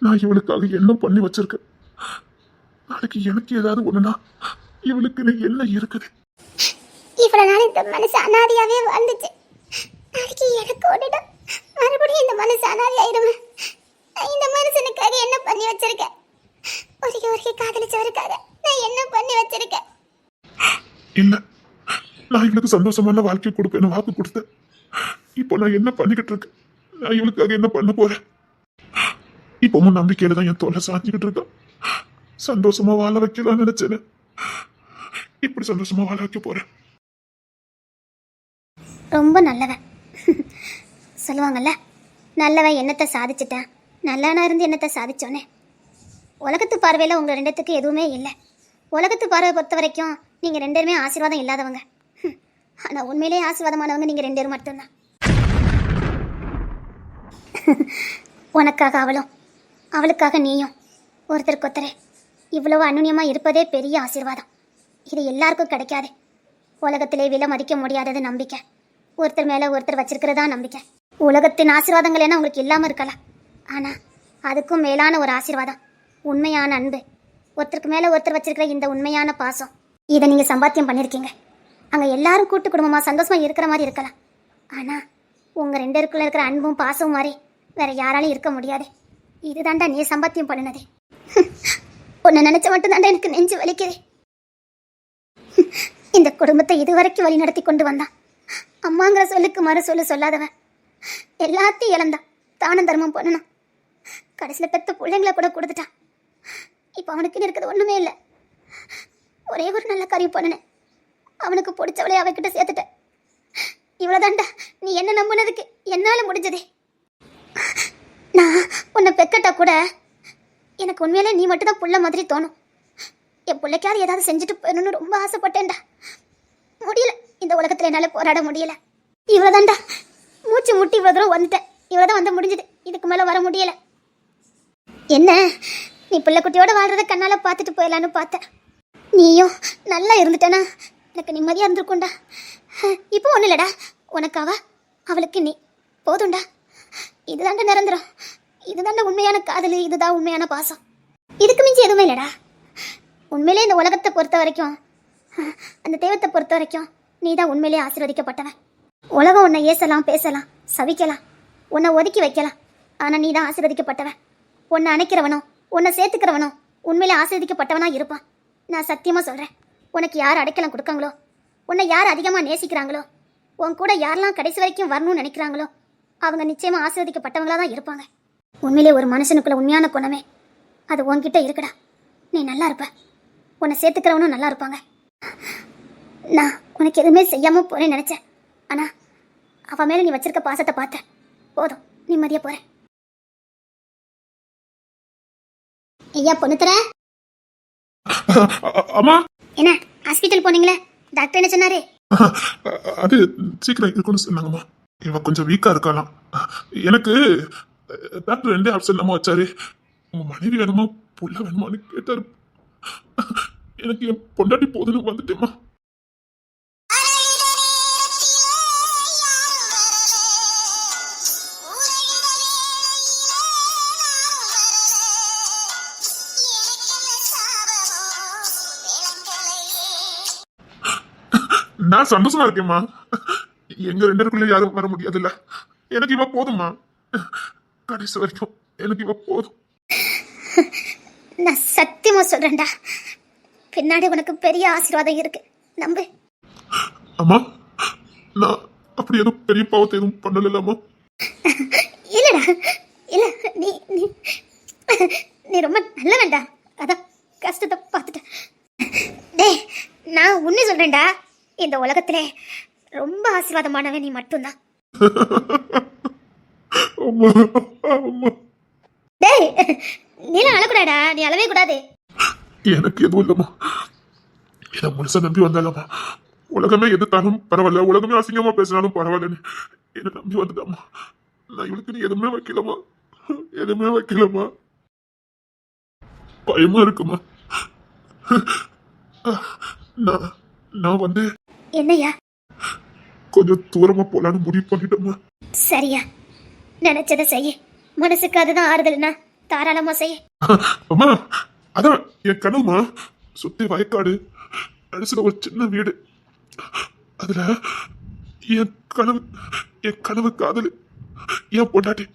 நான் இவளுக்காக என்ன பண்ணி வச்சிருக்கேன். நாளைக்கு எனக்கு ஏதாவது ஒண்ணுனா இவளுக்கு என்ன இருக்குது? இவ்வளவு நாள் இந்த மனசு அனாதையாவே வாழ்ந்துச்சு. நாளைக்கு எனக்கு ஒண்ணுனா மறுபடியும் இந்த மனசு அனாதையாயிடுமே. இந்த மனுஷனுக்காக என்ன பண்ணி வச்சிருக்கேன்? உருகி காதலிச்சவருக்காக நான் என்ன பண்ணி வச்சிருக்கேன்? இல்ல, நான் இவளுக்கு சந்தோஷமான வாழ்க்கை கொடுப்பேன்னு வாக்கு கொடுத்தேன். இப்போ நான் என்ன பண்ணிக்கிட்டு இருக்கேன்? நான் இவளுக்காக என்ன பண்ண போறேன்? இப்பவும் நம்பிக்கையில தான் என் தோலை சாஞ்சிக்கிட்டு இருக்கேன். சந்தோஷமா வாழ வைக்கலாம்னு நினைச்சேன். இப்படி சந்தோஷமா வாழ வைக்க போறேன். ரொம்ப நல்லவன். சொல்லுவாங்கல்ல, நல்லவன் என்னத்தை சாதிச்சிட்டேன், நல்லவனா இருந்து என்னத்தை சாதிச்சோன்னே. உலகத்து பார்வையில் உங்கள் ரெண்டுத்துக்கு எதுவுமே இல்லை. உலகத்து பார்வை பொறுத்த வரைக்கும் நீங்கள் ரெண்டு பேருமே ஆசீர்வாதம் இல்லாதவங்க. ஆனால் உண்மையிலேயே ஆசீர்வாதமானவங்க நீங்கள் ரெண்டு பேரும் மட்டும்தான். உனக்காக அவளும் அவளுக்காக நீயும் ஒருத்தருக்கு ஒருத்தர் இவ்வளவு அந்யுன்யமாக இருப்பதே பெரிய ஆசீர்வாதம். இது எல்லாருக்கும் கிடைக்காது. உலகத்திலே விலை மதிக்க முடியாதது நம்பிக்கை. ஒருத்தர் மேலே ஒருத்தர் வச்சிருக்கிறதா நம்பிக்கை. உலகத்தின் ஆசீர்வாதங்கள் என்ன உங்களுக்கு இல்லாமல் இருக்கலாம், ஆனால் அதுக்கும் மேலான ஒரு ஆசீர்வாதம் உண்மையான அன்பு. ஒருத்தருக்கு மேலே ஒருத்தர் வச்சிருக்கிற இந்த உண்மையான பாசம், இதை நீங்கள் சம்பாத்தியம் பண்ணியிருக்கீங்க. அங்கே எல்லாரும் கூட்டு குடும்பமாக சந்தோஷமாக இருக்கிற மாதிரி இருக்கலாம், ஆனால் உங்கள் ரெண்டு பேருக்குள்ள இருக்கிற அன்பும் பாசமும் மாதிரி வேற யாராலையும் இருக்க முடியாது. இதுதான்டா நீ சம்பாத்தியம் பண்ணினது. உன்னை நினைச்ச மட்டும்தான்டா எனக்கு நெஞ்சு வலிக்குது. இந்த குடும்பத்தை இதுவரைக்கும் வழி நடத்தி கொண்டு வந்தான். அம்மாங்கிற சொல்லுக்கு மறு சொல்லு சொல்லாதவன் எல்லாத்தையும் இழந்தான். தானம் தர்மம் பண்ணணும், கடைசியில் பெத்த பிள்ளைங்களை கூட கொடுத்துட்டான். இப்போ அவனுக்குன்னு இருக்கிறது ஒன்றுமே இல்லை. ஒரே ஒரு நல்ல காரியம் பண்ணினேன், அவனுக்கு பிடிச்சவளே அவகிட்ட சேர்த்துட்டேன். இவ்வளோதான்டா நீ என்ன நம்பினதுக்கு என்னால் முடிஞ்சதே. நான் உன்னை பெக்கட்டா கூட எனக்கு உண்மையிலே நீ மட்டும்தான் புள்ள மாதிரி தோணும். என் பிள்ளைக்காவது ஏதாவது செஞ்சுட்டு போயிடணும்னு ரொம்ப ஆசைப்பட்டேன்டா. முடியல, இந்த உலகத்தில் என்னால் போராட முடியல. இவ்வளோதான்டா, மூச்சு முட்டி இவ்வளோ தூரம் வந்துட்டேன். இவ்வளோதான் வந்து முடிஞ்சது, இதுக்கு மேலே வர முடியல. என்ன நீ பிள்ளைக்குட்டியோட வாழ்றத கண்ணால் பார்த்துட்டு போயிடலான்னு பார்த்தேன். நீயும் நல்லா இருந்துட்டேனா எனக்கு நிம்மதியாக இருந்திருக்கும்டா. இப்போ ஒன்றும் இல்லைடா, உனக்காவா அவளுக்கு நீ போதும்டா. இதுதான்டா நிரந்தரம், இதுதான்டா உண்மையான காதல், இதுதான் உண்மையான பாசம். இதுக்கு மிஞ்சி எதுவுமே இல்லைடா. உண்மையிலே இந்த உலகத்தை பொறுத்த வரைக்கும், அந்த தெய்வத்தை பொறுத்த வரைக்கும் நீ தான் உண்மையிலே ஆசீர்வதிக்கப்பட்டவன். உலகம் உன்னை ஏசலாம், பேசலாம், சவிக்கலாம், உன்னை ஒதுக்கி வைக்கலாம், ஆனால் நீ தான் ஆசீர்வதிக்கப்பட்டவன். உன்னை அணைக்கிறவனோ உன்னை சேர்த்துக்கிறவனோ உண்மையிலே ஆசீர்வதிக்கப்பட்டவனா இருப்பான். நான் சத்தியமாக சொல்கிறேன், உனக்கு யார் அடைக்கலம் கொடுக்காங்களோ, உன்னை யார் அதிகமாக நேசிக்கிறாங்களோ உன் கூட யாரெல்லாம் கடைசி வரைக்கும் வரணும்னு நினைக்கிறாங்களோ அவங்க நிச்சயமா ஆசீர்வதிக்கப்பட்டவங்களா தான் இருப்பாங்க. உண்மையிலே ஒரு மனுஷனுக்குள்ள உண்மையான குணமே அது உன்கிட்ட இருக்குடா. நீ நல்லா இருப்ப, உன்னை சேர்த்துக்கிறவனும் நல்லா இருப்பாங்க. நான் உனக்கு எதுவுமே செய்யாம போறேன்னு நினைச்சேன். ஆனா அவ மேல நீ வச்சிருக்க பாசத்தை பார்த்தேன். போதும், நிம்மதியா போறேன். ஐயா பொண்ணு தர அம்மா, என்ன ஹாஸ்பிட்டல் போனீங்களே, டாக்டர் என்ன சொன்னாரு? அது சீக்கிரம் இருக்குன்னு சொன்னாங்கம்மா. இவ கொஞ்சம் வீக்கா இருக்கலாம். எனக்கு டாக்டர் 2 ஆப்ஷன் நம்ம வச்சாரு. உங்க மனைவி வேணுமா புள்ள வேணுமான்னு கேட்டாரு. எனக்கு என் பொண்டாட்டி போதுன்னு வந்துட்டேம்மா. நான் சந்தோஷமா இருக்கேம்மா. எங்க 2 பேருக்குள்ள யாரும் வர முடியாதுல்ல. எனக்கு இவ போதும்மா. கடைசி வரைக்கும் எனக்கு இவ போதும். நான் சத்தியமா சொல்றேன்டா, பின்னாடி உனக்கு பெரிய ஆசீர்வாதம் இருக்கு, நம்பு. அம்மா, நான் அப்படி எதுவும் பெரிய பாவத்தை எதுவும் பண்ணலம்மா. இல்லடா, இல்ல, நீ நீ நீ ரொம்ப நல்லவன்டா. அதான் கஷ்டத்தை பார்த்துட்டேன். டேய், நான் உன்னை சொல்றேன்டா, இந்த உலகத்திலே ரொம்ப ஆசீர்வாதமானவன் நீ மட்டும்தான். அம்மா, அம்மா. டேய், நீலாம் அழக்கூடாடா, நீ அழவே கூடாது. எனக்கு எதுவும் இல்லம்மா. என்ன முழுசா நம்பி வந்தாலம்மா. உலகமே எதிர்த்தாலும் பரவாயில்ல, உலகமே அசிங்கமா பேசினாலும் பரவாயில்லன்னு என்ன நம்பி வந்துட்டாம்மா. நான் இவளுக்கு நீ எதுவுமே வைக்கலம்மா, எதுவுமே வைக்கலம்மா. பயமா இருக்குமா. நான் வந்து என்னையா கொஞ்சம் தூரமா போலான்னு முடிவு பண்ணிட்டோம்மா. சரியா, நினைச்சதை செய்ய. மனசுக்கு அதுதான் ஆறுதல்னா தாராளமா செய்ய. அம்மா, அதான் என் கனவுமா. சுத்தி வயக்காடு, நடுசுல ஒரு சின்ன வீடு. அதுல என் கனவு காதல், என் பொண்டாட்டி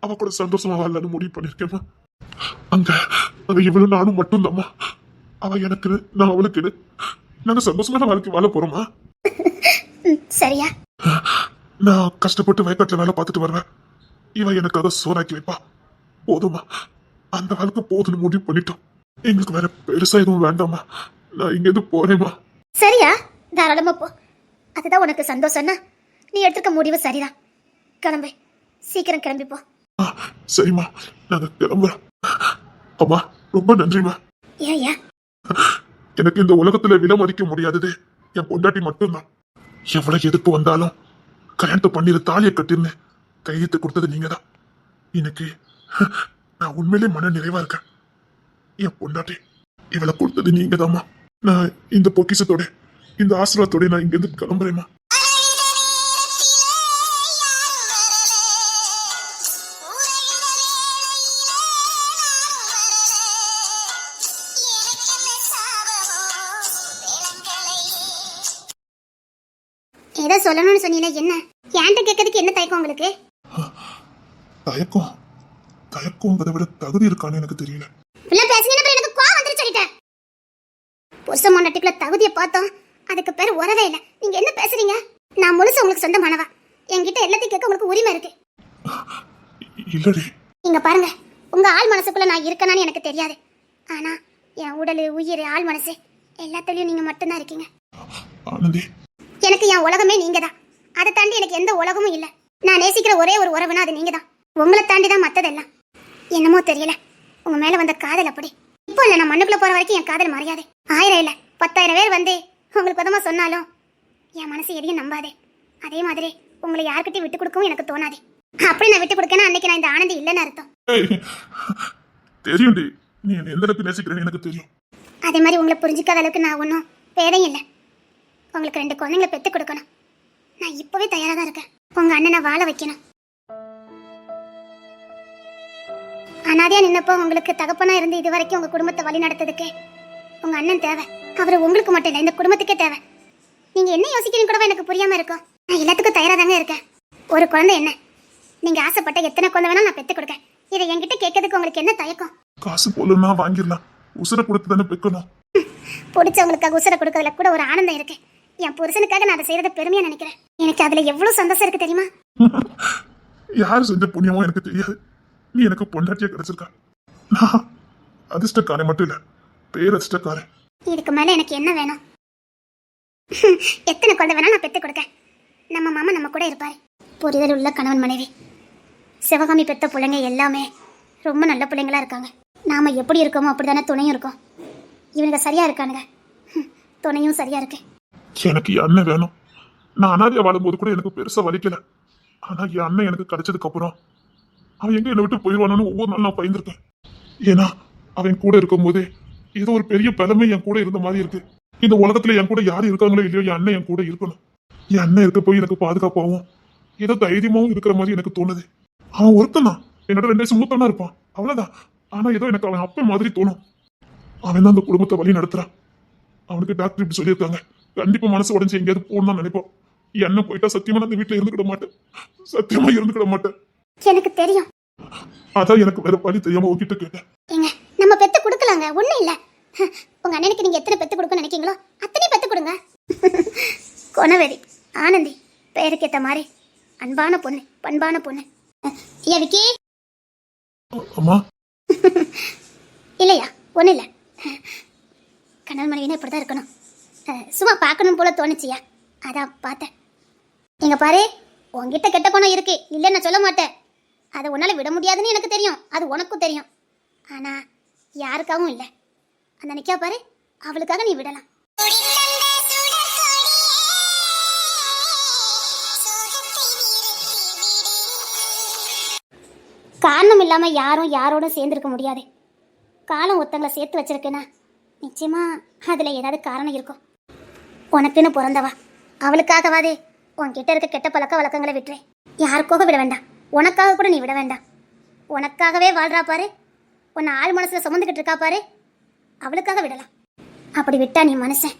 அவ கூட சந்தோஷமா வாழலான்னு முடிவு பண்ணிருக்கேம்மா. அங்க இவளும் நானும் மட்டும்தாம்மா. அவ எனக்கு, நான் அவளுக்கு. நாங்க சந்தோஷமான வாழ்க்கை வாழ போறோமா. சரியா, நான் கஷ்டப்பட்டு வயக்காட்டுல வேலை பார்த்துட்டு வருவேன். இவ எனக்காக சோறாக்கி வைப்பா. போதுமா, அந்த வாழ்க்கை போதுன்னு முடிவு பண்ணிட்டோம். எங்களுக்கு வேற பெருசா எதுவும் வேண்டாமா. நான் இங்க இருந்து போறேம்மா. சரியா, தாராளமா போ. அதுதான் உனக்கு சந்தோஷம்னா நீ எடுத்துக்க முடிவு சரிதான். கிளம்பு, சீக்கிரம் கிளம்பி போ. சரிம்மா, நாங்க கிளம்புறோம். அம்மா, ரொம்ப நன்றிம்மா. ஏயா, எனக்கு இந்த உலகத்துல விலை மதிக்க முடியாதது என் பொண்டாட்டி மட்டும்தான். எவ்வளவு எதிர்ப்பு வந்தாலும் கல்யாணத்தை பண்ணிரு, தாலியை கட்டிருன்னு கையெழுத்து கொடுத்தது நீங்க தான். எனக்கு நான் உண்மையிலே மன நிறைவா இருக்கேன். என் பொண்டாட்டி இவளை கொடுத்தது நீங்க தாம்மா. நான் இந்த பொக்கிஷத்தோட, இந்த ஆசீர்வாதத்தோட நான் இங்க இருந்து கிளம்புறேம்மா. ஏதோ சொல்லணும்னு சொன்னீங்க, என்ன? என்கிட்ட கேட்கறதுக்கு என்ன தயக்கம் உங்களுக்கு? தயக்கங்கிறத விட தகுதி இருக்கான்னு எனக்கு தெரியல. இல்ல பேசுனீங்க, எனக்கு கோவம் வந்துருச்சு சொல்லிட்டேன். புருஷ மண்டட்டிக்குள்ள தகுதியை பார்த்தோம், அதுக்கு பேர் உறவே இல்ல. நீங்க என்ன பேசுறீங்க? நான் முழுசா உங்களுக்கு சொந்தமானவா. என்கிட்ட எல்லாத்தையும் கேட்க உங்களுக்கு உரிமை இருக்கு. இல்லடி. இங்க பாருங்க, உங்க ஆள் மனசுக்குள்ள நான் இருக்கேனான்னு எனக்கு தெரியாது. ஆனா என் உடல், உயிர், ஆள் மனசு எல்லாத்துலயும் நீங்க மட்டும்தான் இருக்கீங்க. ஆனந்தி, எனக்கு என் உலகமே நீங்க தான். அதை தாண்டி எனக்கு எந்த உலகமும் இல்ல. நான் நேசிக்கிற ஒரே ஒரு உறவுனா அது நீங்க தான். உங்களை தாண்டி தான் மத்ததெல்லாம். என்னமோ தெரியல, உங்க மேல வந்த காதல் அப்படி. இப்போ இல்ல, நான் மண்ணுக்குள்ள போற வரைக்கும் என் காதல் மறையாது. 1000 இல்ல 10,000 பேர் வந்து உங்களுக்கு உதமா சொன்னாலும் என் மனசு எதையும் நம்பாதே. அதே மாதிரி உங்களை யார்கிட்டயும் விட்டு கொடுக்கவும் எனக்கு தோணாது. அப்படி நான் விட்டு கொடுக்கணும், அன்னைக்கு நான் இந்த ஆனந்தி இல்லைன்னு அர்த்தம். தெரியும்டி, நீ எந்த அளவுக்கு நேசிக்கிறேன்னு எனக்கு தெரியும். அதே மாதிரி உங்களை புரிஞ்சுக்காத அளவுக்கு நான் ஒன்றும் பேதையும் இல்லை. உங்களுக்கு 2 குழந்தைங்களை பெற்று கொடுக்கணும். நான் இப்பவே தயாரா தான் இருக்கேன். உங்க அண்ணனை வாழ வைக்கணும். அனாதையா நின்னப்போ உங்களுக்கு தகப்பனா இருந்து இது வரைக்கும் உங்க குடும்பத்தை வழி நடத்ததுக்கு உங்க அண்ணன் தேவை. அவரு உங்களுக்கு மட்டும் இல்லை, இந்த குடும்பத்துக்கே தேவை. நீங்க என்ன யோசிக்கிறீங்க கூட எனக்கு புரியாம இருக்கும். நான் எல்லாத்துக்கும் தயாரா தாங்க இருக்கேன். ஒரு குழந்தை என்ன, நீங்க ஆசைப்பட்ட எத்தனை குழந்தை வேணாலும் நான் பெற்று கொடுக்கேன். இதை என்கிட்ட கேட்கறதுக்கு உங்களுக்கு என்ன தயக்கம்? காசு போலன்னா வாங்கிடலாம், உசுரை கொடுத்து தானே பெக்கணும். பிடிச்சவங்களுக்காக உசுரை கொடுக்கறதுல கூட ஒரு ஆனந்தம் இருக்கு. என் புருஷனுக்காக நான் அதை செய்யறத பெருமையா நினைக்கிறேன். எனக்கு அதுல எவ்வளவு சந்தோஷம் இருக்கு தெரியுமா? யார் செஞ்ச புண்ணியமோ எனக்கு தெரியாது. நீ எனக்கு பொண்டாட்டியே கிடைச்சிருக்க. நான் அதிர்ஷ்டக்காரன் மட்டும் இல்ல, பேரதிர்ஷ்டக்காரன். இதுக்கு மேல எனக்கு என்ன வேணும்? எத்தனை குழந்தை வேணா நான் பெத்து கொடுக்க. நம்ம மாமா நம்ம கூட இருப்பாரு. புரிதல் உள்ள கணவன் மனைவி. சிவகாமி பெத்த பிள்ளைங்க எல்லாமே ரொம்ப நல்ல பிள்ளைங்களா இருக்காங்க. நாம எப்படி இருக்கோமோ அப்படிதானே துணையும் இருக்கும். இவனுங்க சரியா இருக்கானுங்க, துணையும் சரியா இருக்கு. எனக்கு என் அண்ணன் வேணும். நான் அனாதையா வாழும்போது கூட எனக்கு பெருசா வலிக்கல. ஆனா என் அண்ணன் எனக்கு கிடைச்சதுக்கு அப்புறம் அவன் எங்க என்னை விட்டு போயிடுவானு ஒவ்வொரு நாள் நான் பயந்துருக்கேன். ஏன்னா அவன் கூட இருக்கும்போது ஏதோ ஒரு பெரிய பலமே என் கூட இருந்த மாதிரி இருக்கு. இந்த உலகத்துல என் கூட யாரு இருக்காங்களோ இல்லையோ, என் அண்ணன் என் கூட இருக்கணும். என் அண்ணன் இருக்க போய் எனக்கு பாதுகாப்பாகவும் ஏதோ தைரியமாவும் இருக்கிற மாதிரி எனக்கு தோணுது. அவன் ஒருத்தன் தான், என்னோட 2 வயசு மூத்தனா இருப்பான், அவ்வளவுதான். ஆனா ஏதோ எனக்கு அவன் அப்ப மாதிரி தோணும். அவன் தான் அந்த குடும்பத்தை வழி நடத்துறான். அவனுக்கு டாக்டர் இப்படி சொல்லியிருக்காங்க, கண்டிப்பா மனசு உடஞ்சி எங்கேயாவது போகணும் தான் நினைப்பான். என் அண்ணன் போயிட்டா சத்தியமா நான் அந்த வீட்டுல இருந்துக்கிட மாட்டேன், சத்தியமா இருந்துக்கிட மாட்டேன். எனக்கு தெரியும். அதான் எனக்கு வேற வழி தெரியாம உங்ககிட்ட கேட்டேன். ஏங்க, நம்ம பெத்து கொடுக்கலாங்க, ஒண்ணும் இல்ல. உங்க அண்ணனுக்கு நீங்க எத்தனை பெத்து கொடுக்க நினைக்கீங்களோ அத்தனை பெத்து கொடுங்க. குணவதி ஆனந்தி பேருக்கு ஏத்த மாதிரி அன்பான பொண்ணு, பண்பான பொண்ணு. ஐயா விக்கி. அம்மா. இல்லையா, ஒன்றும் இல்லை. கணவன் மனைவினா இப்படி தான் இருக்கணும். சும்மா பார்க்கணும் போல தோணுச்சியா, அதான் பார்த்தேன். இங்கே பாரு, உங்ககிட்ட கெட்ட குணம் இருக்கு, இல்லைன்னு நான் சொல்ல மாட்டேன். அதை உன்னால் விட முடியாதுன்னு எனக்கு தெரியும், அது உனக்கும் தெரியும். ஆனால் யாருக்காகவும் இல்லை. அந்த நிற்கா பாரு, அவளுக்காக நீ விடலாம். காரணம் இல்லாம யாரும் யாரோடும் சேர்ந்துருக்க முடியாது. காலம் ஒருத்தங்களை சேர்த்து வச்சிருக்குன்னா நிச்சயமா அதுல ஏதாவது காரணம் இருக்கும். உனக்குன்னு பிறந்தவா, அவளுக்காகவாது உன்கிட்ட இருக்க கெட்ட பழக்க வழக்கங்களை விட்டுறேன். யாருக்காக விட வேண்டாம், உனக்காக கூட நீ விட வேண்டாம். உனக்காகவே வாழ்றா பாரு, உன்னை ஆள் மனசுல சுமந்துக்கிட்டு இருக்கா பாரு, அவளுக்காக விடலாம். அப்படி விட்டா நீ மனுஷன்.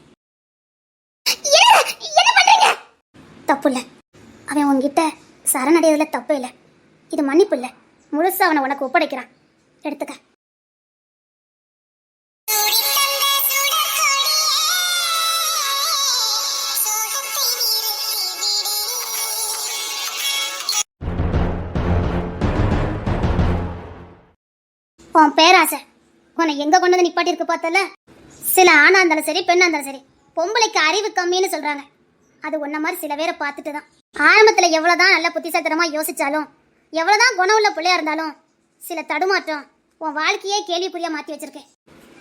என்ன பண்றீங்க? தப்பு இல்லை, அவன் உன்கிட்ட சரணடையதுல தப்பு இல்லை, இது மன்னிப்பு இல்லை. முழுசா அவனை உனக்கு ஒப்படைக்கிறான், எடுத்துக்க. உன் பேராசை உன்னை எங்க கொண்டு வந்து நிப்பாட்டி இருக்கு பார்த்தல. சில ஆணா இருந்தாலும் சரி, பெண்ணா இருந்தாலும் சரி, பொம்பளைக்கு அறிவு கம்மின்னு சொல்றாங்க. அது உன்ன மாதிரி சில பேரை பார்த்துட்டு தான். ஆரம்பத்துல எவ்வளவுதான் நல்ல புத்திசாலித்தனமா யோசிச்சாலும், எவ்வளவுதான் குணம் உள்ள பிள்ளையா இருந்தாலும், சில தடுமாற்றம் உன் வாழ்க்கையே கேள்விக்குறியா மாத்தி வச்சிருக்கேன்.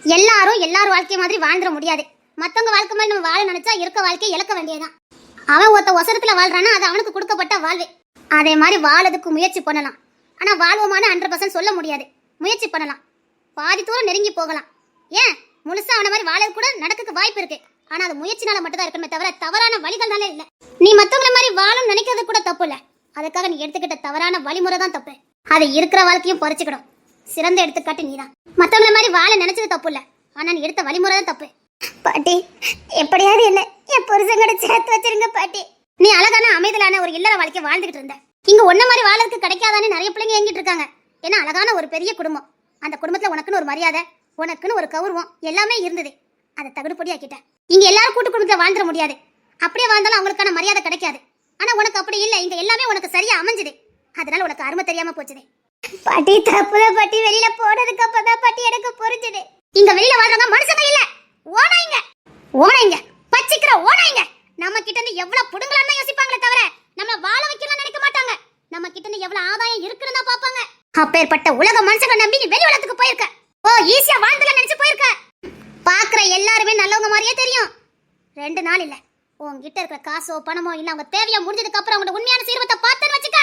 எல்லாரும் எல்லாரும் வாழ்க்கை மாதிரி வாழ்ந்துட முடியாது. மத்தவங்க வாழ்க்கை மாதிரி நம்ம வாழ நினைச்சா இருக்க வாழ்க்கையை இழக்க வேண்டியதுதான். அவன் ஒருத்த ஒசரத்துல வாழ்றானா அது அவனுக்கு கொடுக்கப்பட்ட வாழ்வு. அதே மாதிரி வாழறதுக்கு முயற்சி பண்ணலாம். ஆனா வாழ்வோமான 100% சொல்ல முடியாது. முயற்சி பண்ணலாம், பாதி தூரம் நெருங்கி போகலாம். ஏன் முழுசா அவன மாதிரி வாழ கூட நடக்க வாய்ப்பு இருக்கு. ஆனா அது முயற்சினால மட்டும் தான் இருக்கணுமே தவிர தவறான வழிகள்னால இல்ல. நீ மத்தவங்கள மாதிரி வாழும் நினைக்கிறது கூட தப்பு இல்ல, அதுக்காக நீ எடுத்துக்கிட்ட தவறான வழிமுறை தான் தப்பு. அதை இருக்கிற வாழ்க்கையும் குறைச்சிக்கணும். சிறந்த எடுத்துக்காட்டு நீதான். மத்தவங்கள மாதிரி வாழ நினைச்சது தப்பு இல்ல, ஆனா நீ எடுத்த வழிமுறை தான் தப்பு. பாட்டி, எப்படியாவது என்ன என் புருஷங்கட சேர்த்து வச்சிருங்க பாட்டி. நீ அழகான அமைதலான ஒரு இல்லற வாழ்க்கை வாழ்ந்துகிட்டு இருந்த. இங்க ஒன்ன மாதிரி வாழறதுக்கு கிடைக்காதான்னு நிறைய பிள்ளைங்க ஏங்கிட்டு இருக்காங்க. ஏன்னா அழகான ஒரு பெரிய குடும்பம், அந்த குடும்பத்துல உனக்குன்னு ஒரு மரியாதை, உனக்குன்னு ஒரு கௌரவம் எல்லாமே இருந்தது. அதை தகுடுபடி ஆக்கிட்ட. இங்க எல்லாரும் கூட்டு குடும்பத்துல வாழ்ந்துட முடியாது. அப்படியே வாழ்ந்தாலும் அவங்களுக்கான மரியாதை கிடைக்காது. ஆனா உனக்கு அப்படி இல்லை, இங்க எல்லாமே உனக்கு சரியா அமைஞ்சுது. அதனால உனக்கு அருமை தெரியாம போச்சுது. பாட்டி தப்புதான் பாட்டி, வெளியில போனதுக்கு அப்பதான் பாட்டி எனக்கு புரிஞ்சுது. இங்க வெளியில வாழ்றவங்க மனுஷங்க இல்ல, ஓனாய்ங்க. ஓனாய்ங்க, பச்சிக்கிற ஓனாய்ங்க. நம்ம கிட்ட இருந்து எவ்வளவு புடுங்கலாம்னு யோசிப்பாங்களே தவிர நம்மள வாழ வைக்கலாம் நினைக்க மாட்டாங்க. நம்ம கிட்ட இருந்து எவ்வளவு ஆதாயம் இருக்குன்னு தான் பாப்பாங்க. அப்பேற்பட்ட உலக மனுஷங்க நம்பி நீ வெளி உலகத்துக்கு போயிருக்க. ஓ, ஈஸியா வாழ்ந்துல நினைச்சு போயிருக்க. பாக்குற எல்லாருமே நல்லவங்க மாதிரியே தெரியும். 2 நாள் இல்ல, உன்கிட்ட இருக்கிற காசோ பணமோ இல்ல அவங்க தேவையா முடிஞ்சதுக்கு அப்புறம் அவங்க உண்மையான சீர்வத்தை பார்த்தேன்னு வச்சுக்க,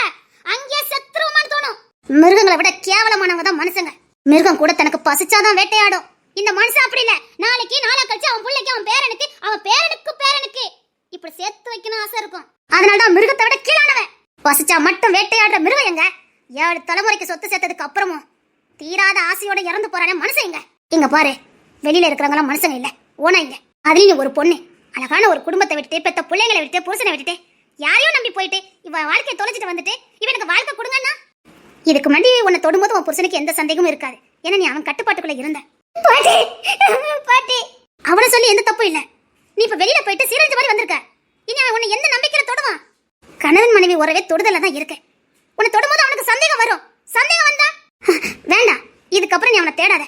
அங்கேயே செத்துருவோமான்னு தோணும். மிருகங்களை விட கேவலமானவங்க தான் மனுஷங்க. மிருகம் கூட தனக்கு பசிச்சாதான் வேட்டையாடும். இந்த மனுஷன் அப்படி இல்ல. நாளைக்கு நாளா கழிச்சு அவன் பிள்ளைக்கு, அவன் பேரனுக்கு, அவன் பேரனுக்கு இப்படி சேர்த்து வைக்கணும் ஆசை இருக்கும். அதனாலதான் மிருகத்தை விட கீழானவன். பசிச்சா மட்டும் வேட்டையாடுற மிருகம் எங்க 7 தலைமுறைக்கு சொத்து சேர்த்ததுக்கு அப்புறமும் தீராத ஆசையோட இறந்து போறானே மனுஷன் எங்க? இங்க பாரு, வெளியில இருக்கிறவங்க மனுஷங்க இல்ல, ஓனாய்ங்க. அதுலயும் ஒரு பொண்ணு அழகான ஒரு குடும்பத்தை விட்டுட்டு, பெத்த பிள்ளைங்களை விட்டுட்டு, புருஷனை விட்டுட்டு, யாரையும் நம்பி போயிட்டு இவ வாழ்க்கையை தொலைச்சிட்டு வந்துட்டு இவனுக்கு வாழ்க்கை கொடுங்கன்னா, இதுக்கு முன்னாடி உன்னை தொடும்போது உன் புருஷனுக்கு எந்த சந்தேகமும் இருக்காது. ஏன்னா நீ அவன் கட்டுப்பாட்டுக்குள்ள இருந்த. பாட்டி பாட்டி, அவனை சொல்லி எந்த தப்பும் இல்ல. நீ இப்ப வெளியில போயிட்டு சீரழிஞ்ச மாதிரி வந்திருக்க. இனி அவன் உன்னை எந்த நம்பிக்கையில தொடுவான்? கணவன் மனைவி உறவே தொடுதல தான் இருக்கு. உன்னை தொடும்போது அவனுக்கு சந்தேகம் வரும். சந்தேகம் வந்தா வேண்டாம், இதுக்கப்புறம் நீ அவனை தேடாத.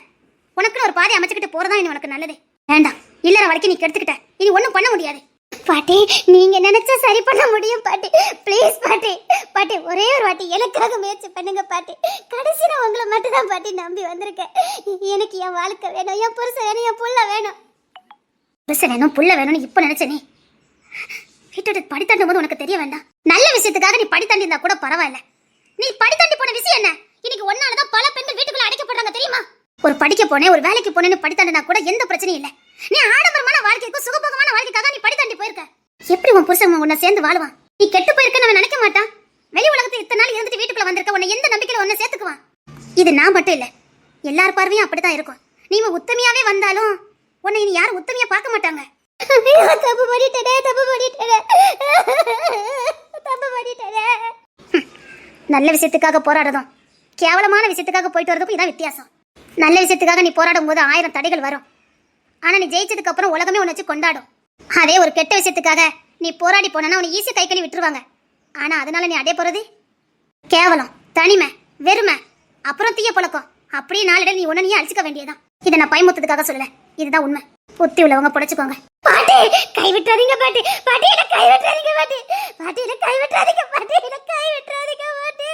உனக்குன்னு ஒரு பாதை அமைச்சுக்கிட்டு போறதா இனி உனக்கு நல்லது. வேண்டாம், இல்லற வரைக்கும் நீ கெடுத்துக்கிட்ட, இனி ஒன்றும் பண்ண முடியாது. பாட்டி, நீங்க நினைச்சா சரி பண்ண முடியும் பாட்டி. ப்ளீஸ் பாட்டி, பாட்டி ஒரே ஒரு வாட்டி எனக்காக முயற்சி பண்ணுங்க பாட்டி. கடைசி நான் உங்களை மட்டும் தான் பாட்டி நம்பி வந்திருக்கேன். எனக்கு என் வாழ்க்கை வேணும், என் புருஷன் வேணும், என் புள்ள வேணும். புருஷன் வேணும், புள்ள வேணும்னு இப்ப நினைச்ச நீ வீட்டோட படி தாண்டும் போது உனக்கு தெரிய வேண்டாம். நல்ல விஷயத்துக்காக நீ படி தாண்டி இருந்தா கூட பரவாயில்ல. நீ படி தாண்டி போன விஷயம் என்ன? இன்னைக்கு ஒன்னாலதான் பல பெண்கள் வீட்டுக்குள்ள அடைக்கப்படுறாங்க தெரியுமா? ஒரு படிக்க போனேன், ஒரு வேலைக்கு போனேன்னு படி தாண்டினா கூட எந்த பிரச்சனையும் இல்லை. நீ ஆடம்பரமான வாழ்க்கைக்கும் சுகபோகமான வாழ்க்கைக்காக நீ படி தாண்டி போயிருக்க. எப்படி உன் புருஷன் உன்னை சேர்ந்து வாழ்வான்? நீ கெட்டு போயிருக்கன்னு அவன் நினைக்க மாட்டான். வெளி உலகத்துல இத்தனை நாள் இருந்துட்டு வீட்டுக்குள்ள வந்திருக்க, உன்னை எந்த நம்பிக்கையில உன்னை சேர்த்துக்குவான்? இது நான் மட்டும் இல்ல, எல்லார் பார்வையும் அப்படிதான் இருக்கும். நீ உத்தமையாவே வந்தாலும் உன்னை இனி யாரும் உத்தமையா பார்க்க மாட்டாங்க. தப்பு பண்ணிட்டேனே, தப்பு பண்ணிட்டேனே, தப்பு பண்ணிட்டேனே. நல்ல விஷயத்துக்காக போராடுறதும் கேவலமான விஷயத்துக்காக போயிட்டு வரதுக்கும் இதான் வித்தியாசம். நல்ல விஷயத்துக்காக நீ போராடும் போது 1000 தடைகள் வரும். ஆனா நீ ஜெயிச்சதுக்கு அப்புறம் உலகமே உன்னை வச்சு கொண்டாடும். அதே ஒரு கெட்ட விஷயத்துக்காக நீ போராடி போனா உன்னை ஈஸி கை கழுவி விட்டுருவாங்க. ஆனா அதனால நீ அடைய போறது கேவலம், தனிமை, வெறுமை, அப்புறம் தீய பழக்கம். அப்படியே நாளிட நீ உன்னை நீ அழிச்சுக்க வேண்டியதான். இதை நான் பயமுத்ததுக்காக சொல்லல, இதுதான் உண்மை. புத்தி உள்ளவங்க புடைச்சுக்கோங்க. பாட்டி, கைவிட்டாதீங்க பாட்டி. பாட்டி, என்ன கைவிட்டாதீங்க பாட்டி. பாட்டி, என்ன கைவிட்டாதீங்க பாட்டி. என்ன கைவிட்டாதீங்க பாட்டி.